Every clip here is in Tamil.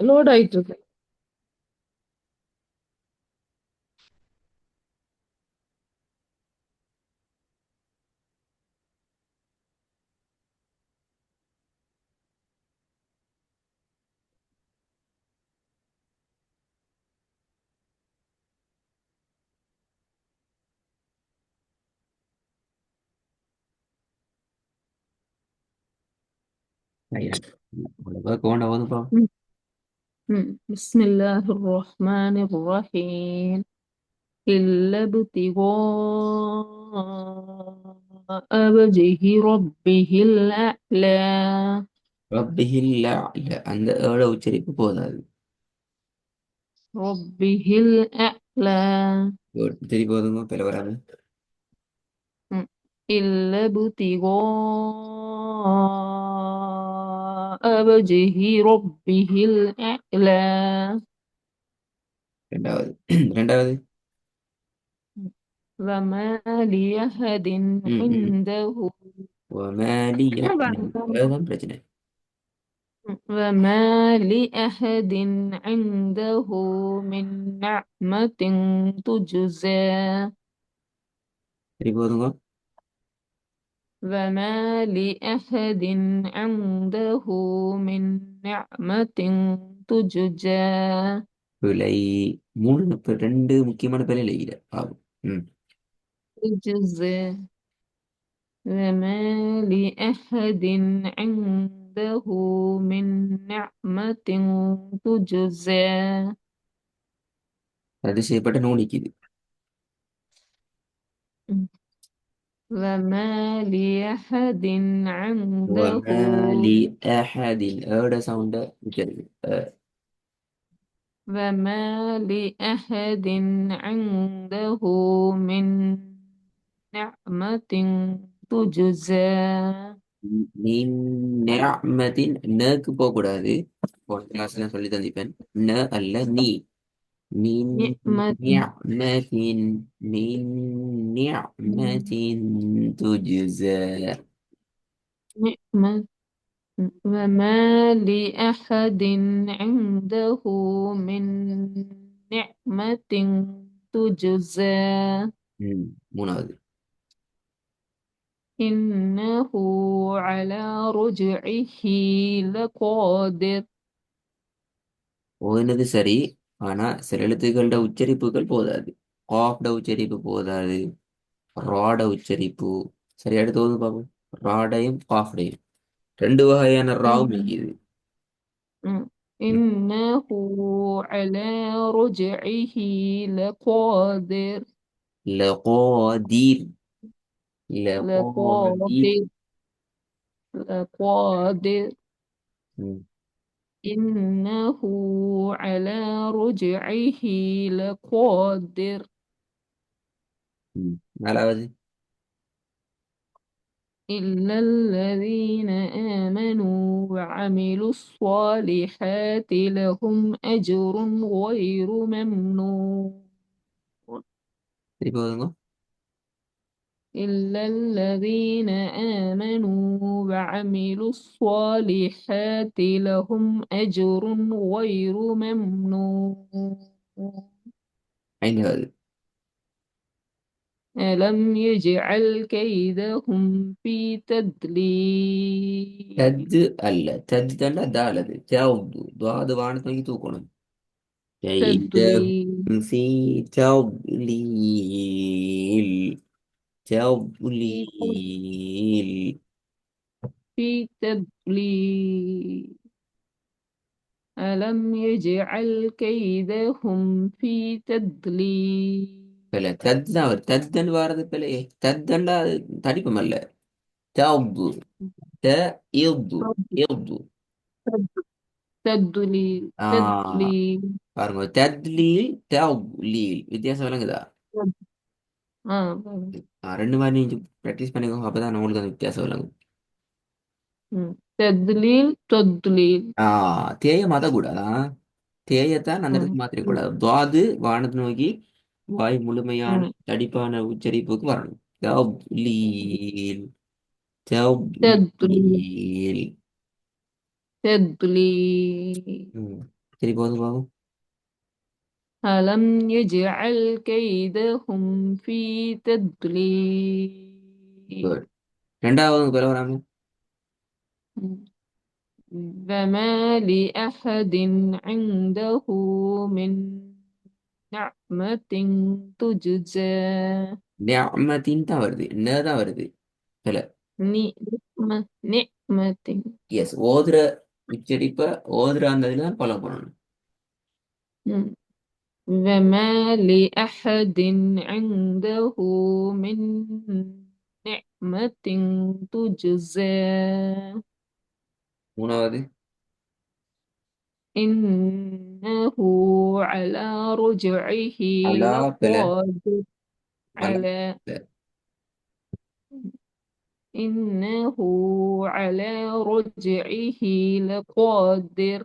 லோட் ஆயிட்டு இருக்கு. Right. Work on over the م- بسم الله الرحمن الرحيم. إلا ابتغاء وجه ربه الأعلى. ربه الأعلى அந்த ஏழை உச்சரிப்பு போதாது. ربه الأعلى. Good. திருப்பி போதுங்க பிற வராது. م- إلا ابتغاء وجه ربه الأعلى. ரெண்டாவது ரெண்டாவது. وما لأحد ம் ம். عنده. ومالية அதுதான் பிரச்சனை. وما لأحد عنده من نعمة تجزى. திருப்பி போதுங்க. وما لأحد عنده من نعمة تجزى. பிழை. மூணு ரெண்டு முக்கியமான பிழை இல்லை பாவம். ம். تجزى. وما لأحد عنده من نعمة تجزى. ரத்து செய்யப்பட்ட நூலிக்குது. وما لأحد عنده. وما لأحد ஏட சவுண்ட உச்சரிப்பு. وما لأحد عنده من نعمة تجزى. மின் நிஅமத்தின் நக்கு போகக்கூடாது. போன கிளாஸ்ல சொல்லி தந்திப்பேன். ந அல்ல நீ. மின் نعمة. நிஅமத்தின் மின் நிஅமத்தின் துஜ்ஸ. نعمة. وما لأحد عنده من نعمة تجزى. மூணாவது. إنه على رجعه لقادر. ஓதுனது சரி. ஆனா சில எழுத்துக்களோட உச்சரிப்புகள் போதாது. காஃப்ட உச்சரிப்பு போதாது. ராட உச்சரிப்பு சரி. அடுத்து ஓது பார்ப்போம். ராடையும் காஃப்டையும் ரெண்டு வகையான ராவும் إن இருக்குது. إنه على رجعه لقادر. لقادير. لقادير. لقادر. لقادر. مم. إنه على رجعه لقادر. நாலாவது. إلا الذين آمنوا وعملوا الصالحات لهم أجر غير ممنون. திருப்பி போதுங்க. إلا الذين آمنوا وعملوا الصالحات لهم أجر غير ممنون. ஐந்தாவது. ألم يجعل كيدهم في تدليل. தத்து அல்ல. தத்து தாண்டா தாளது ஜவுது துவாது வானத்தை நோக்கி தூக்கணும். تدليل. كيدهم في تضليل. في تضليل. في تدليل. ألم يجعل كيدهم في تدليل. பிள்ளை தத்து தான் வரும். தத்துன்னு வாரது பிள்ளையே. தத்துண்டா அது தடிப்பம் அல்ல. தவ்வு த இவ்வு இவ்வு. تدليل. ஆ تدليل. பாருங்க. தத்லீல் தவ்லீல் வித்தியாசம் விளங்குதா? آه. ரெண்டு மாதிரி நீங்க ப்ராக்டிஸ் பண்ணிக்கோங்க. அப்பதான் உங்களுக்கு அந்த வித்தியாசம் விளங்கும். تدليل. تدليل. தேய மாத்தக்கூடாதா? தேயத்தான் அந்த آه. இடத்துக்கு மாத்திரக்கூடாது. துவாது வானத்தை நோக்கி வாய் முழுமையான آه. தடிப்பான உச்சரிப்புக்கு வரணும். தவ்லீல் تدليل. தவ்லீல். تدليل. ம். சரி போதும் பாபு. ألم يجعل كيدهم في تضليل குட். ரெண்டாவது பிறகு வராம. فما لأحد عنده من نعمة تجزى நியமத்தின் தான் வருது, என்ன தான் வருது. இல்ல. نعمة எஸ், ஓதுற உச்சரிப்ப ஓதுற அந்த இதுல தான் ஃபாலோ பண்ணணும். وما لأحد عنده من نعمة تجزى மூணாவது. إنه على رجعه அலா பில. لقادر அலா على பில. إنه على رجعه لقادر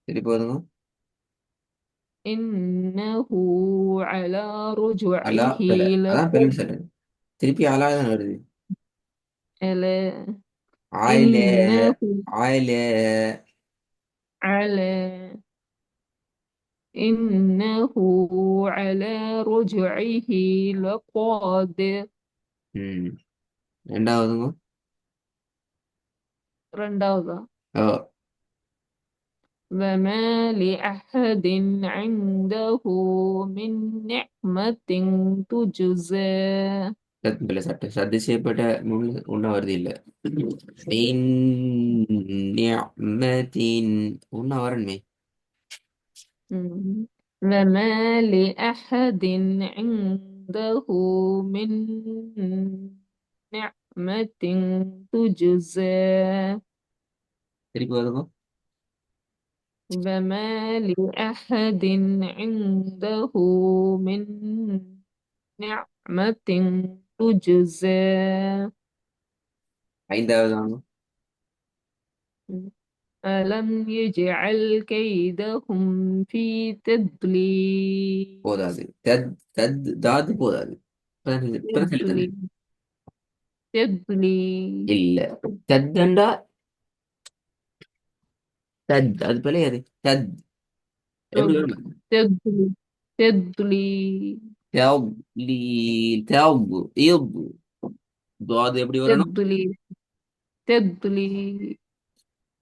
சரி போதுங்க. إنه على அலா رجعه பில, அதான் பிலன்னு لقادر சொல்றேன். திருப்பி அலா தான் வருது. على ஆயில. إنه ஆயில. على إنه على رجعه لقادر ம். ரெண்டாவதுங்க. رندوزة ஓ. وما لأحد عنده من نعمة تجزى பில சட்டு சத்து செய்யப்பட்ட முன்னு ஒன்றும் வருது இல்ல. நியமத்தின் ஒன்னா வரணுமே. وما لأحد عنده من نعمة تجزى திருப்பி வருங்க. وما لأحد عنده من نعمة تجزى ஐந்தாவது வாங்க. ألم يجعل كيدهم في تضليل போதாது. தத் தாது போதாது. இப்பதான் சொல்லித்தானே. تضليل تضليل இல்ல. தத்தண்டா. தத் அது பிழையாது. தத் எப்படி تض- வரும்? تضليل تضليل தேவ் லீ தேவ் இவ் தாது எப்படி வரணும்? تضليل تضليل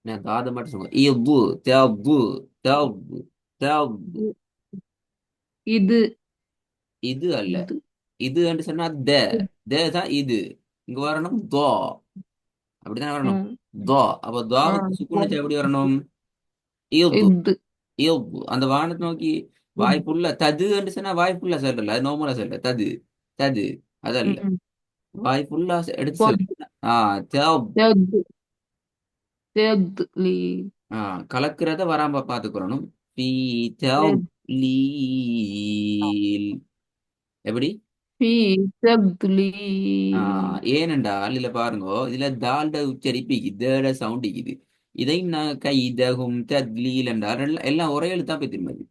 நான் தாது மட்டும் சொல்லுங்க. இவ்வு தேவ்வு தேவ் தேவ். இது இது அல்ல. இது இது என்று சொன்னா தான் இது. இங்க வரணும் தோ. அப்படித்தானே வரணும். ம், தோ. அப்ப ஆ, துவாவுக்கு சுக்குனுச்சு எப்படி வரணும்? இவ் இது இவ். அந்த வானத்தை நோக்கி வாய்ப்புள்ள தது என்று சொன்னா வாய்ப்புள்ள சொல்றல, அது நோமலா சொல்ற தது. தது அதல்ல. ம், வாய்ப்புள்ள எடுத்து பொத் சொல்ற. தேவ். تض- تضليل ஆ, கலக்கிறத வராம பாத்துக்கிறணும். பி தேவ் லீல். எப்படி? في تضليل ஏனென்றால் இதுல பாருங்க, இதுல தால்ட உச்சரிப்பு இதோட சவுண்ட் இருக்குது. இதை நான் கைதகும் தத்லீல் என்றால் எல்லாம் ஒரே எழுத்தா போய் திரும்பது.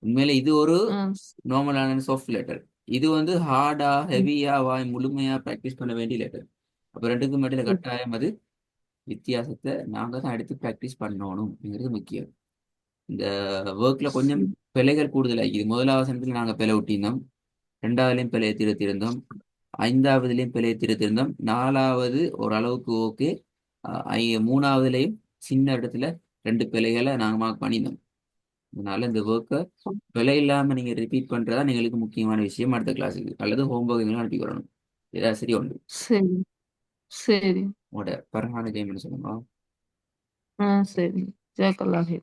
உண்மையில இது ஒரு آه، நார்மலான சாஃப்ட் லெட்டர். இது வந்து ஹார்டா ஹெவியா வாய் முழுமையா ப்ராக்டிஸ் பண்ண வேண்டிய லெட்டர். அப்ப ரெண்டுக்கும் இடையில கட்டாயம் அது வித்தியாசத்தை நாங்க தான் எடுத்து ப்ராக்டிஸ் பண்ணணும்ங்கிறது முக்கியம். இந்த ஒர்க்ல கொஞ்சம் பிழைகள் கூடுதலாகிது. முதலாவது வசனத்துல நாங்க பிழை ஒட்டியிருந்தோம், ரெண்டாவதுலயும் பிழையை திருத்திருந்தோம், ஐந்தாவதுலயும் பிழையை திருத்திருந்தோம், நாலாவது ஓரளவுக்கு ஓகே, மூணாவதுலயும் சின்ன இடத்துல ரெண்டு பிழைகளை நாங்க மார்க் பண்ணியிருந்தோம். அதனால இந்த ஒர்க்கை பிழை இல்லாம நீங்க ரிப்பீட் பண்றதா எங்களுக்கு முக்கியமான விஷயம். அடுத்த கிளாஸுக்கு அல்லது ஹோம்ஒர்க் அனுப்பி வரணும். ஏதாவது சரி உண்டு. சரி சரி உங்களோட பரவான டைம் என்ன சொல்லுங்க. சரி ஜாக்கல்லாஹி